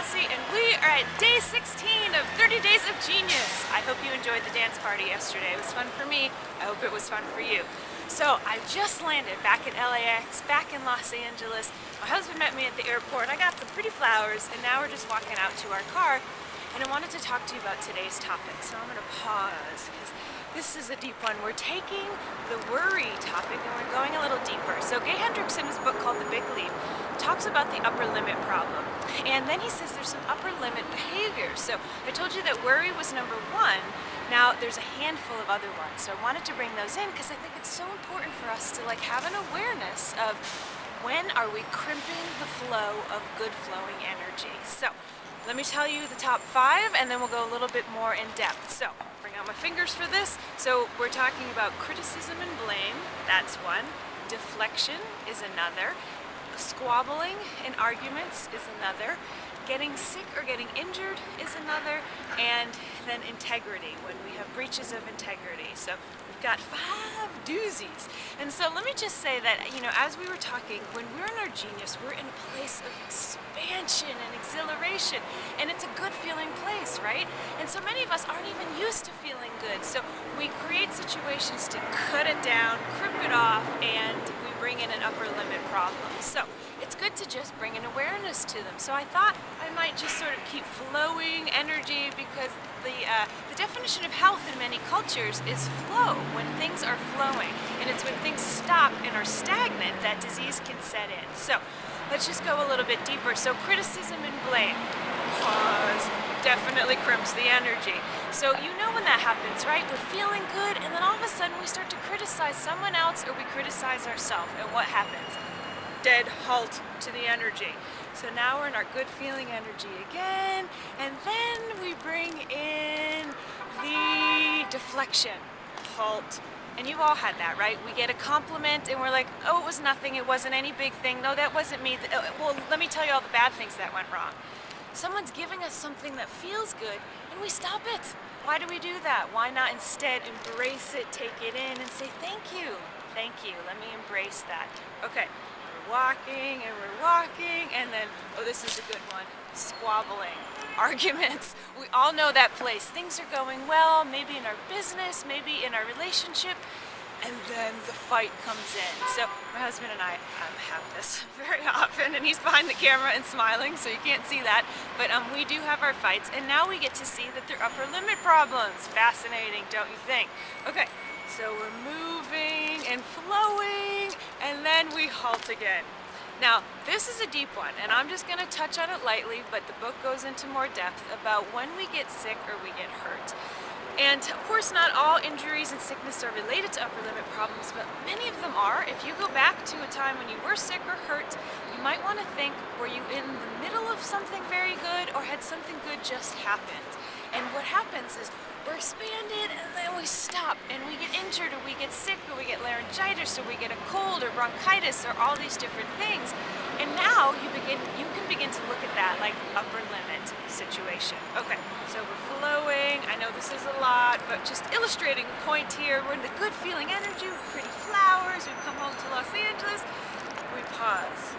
Marassi, and we are at day 16 of 30 Days of Genius. I hope you enjoyed the dance party yesterday. It was fun for me. I hope it was fun for you. So I just landed back at LAX, back in Los Angeles. My husband met me at the airport. I got some pretty flowers, and now we're just walking out to our car. And I wanted to talk to you about today's topic. So I'm going to pause because this is a deep one. We're taking the worry topic and we're going a little deeper. So Gay Hendricks, in his book called The Big Leap, talks about the upper limit problem. And then he says there's some upper limit behaviors. So I told you that worry was number one. Now there's a handful of other ones. So I wanted to bring those in because I think it's so important for us to have an awareness of when are we crimping the flow of good flowing energy. So let me tell you the top 5 and then we'll go a little bit more in depth. So bring out my fingers for this. So we're talking about criticism and blame. That's one. Deflection is another. Squabbling in arguments is another. Getting sick or getting injured is another. And then integrity, when we have breaches of integrity. So we've got 5 doozies. And so let me just say that, as we were talking, when we're in our genius, we're in a place of expansion and exhilaration. And it's a good feeling place, right? And so many of us aren't even used to feeling good. So we create situations to cut it down, crimp it off, and we bring in an upper limit problem. So it's good to just bring an awareness to them. So I thought I might just sort of keep flowing energy because the definition of health in many cultures is flow, when things are flowing. And it's when things stop and are stagnant that disease can set in. So let's just go a little bit deeper. So criticism and blame. Pause. Definitely crimps the energy. So you know when that happens, right? We're feeling good and then all of a sudden we start to criticize someone else or we criticize ourselves. And what happens? Dead halt to the energy. So now we're in our good feeling energy again, and then we bring in the deflection. Halt. And you've all had that, right? We get a compliment and we're like, oh, it was nothing, it wasn't any big thing, no, that wasn't me. Well, let me tell you all the bad things that went wrong. Someone's giving us something that feels good and we stop it. Why do we do that? Why not instead embrace it, take it in, and say thank you. Thank you, let me embrace that. Okay. Walking and we're walking, and then, oh, this is a good one, squabbling, arguments. We all know that place. Things are going well, maybe in our business, maybe in our relationship, and then the fight comes in. So my husband and I have this very often, and he's behind the camera and smiling, so you can't see that, but we do have our fights, and now we get to see that they're upper limit problems. Fascinating, don't you think? Okay. So we're moving and flowing, and then we halt again. Now, this is a deep one, and I'm just going to touch on it lightly, but the book goes into more depth about when we get sick or we get hurt. And of course, not all injuries and sickness are related to upper limit problems, but many of them are. If you go back to a time when you were sick or hurt, you might want to think, were you in the middle of something very good, or had something good just happened? And what happens is we're expanded and then we stop and we get injured or we get sick or we get laryngitis or we get a cold or bronchitis or all these different things. And now you can begin to look at that like upper limit situation. Okay, so we're flowing. I know this is a lot, but just illustrating a point here. We're in the good feeling energy with pretty flowers. We've come home to Los Angeles. We pause.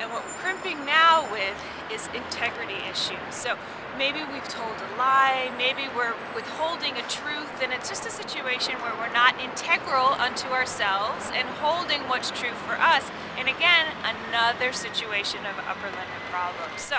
And what we're crimping now with is integrity issues. So maybe we've told a lie, maybe we're withholding a truth, and it's just a situation where we're not integral unto ourselves and holding what's true for us. And again, another situation of upper limit problems. So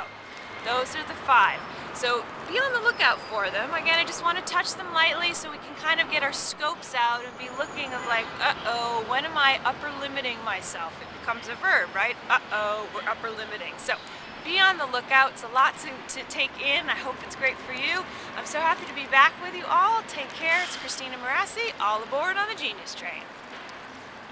those are the 5. So be on the lookout for them. Again, I just want to touch them lightly so we can kind of get our scopes out and be looking of like, uh-oh, when am I upper limiting myself? It becomes a verb, right? Uh-oh, we're upper limiting. So be on the lookout. It's a lot to take in. I hope it's great for you. I'm so happy to be back with you all. Take care. It's Stayin Marassi, all aboard on the Genius Train.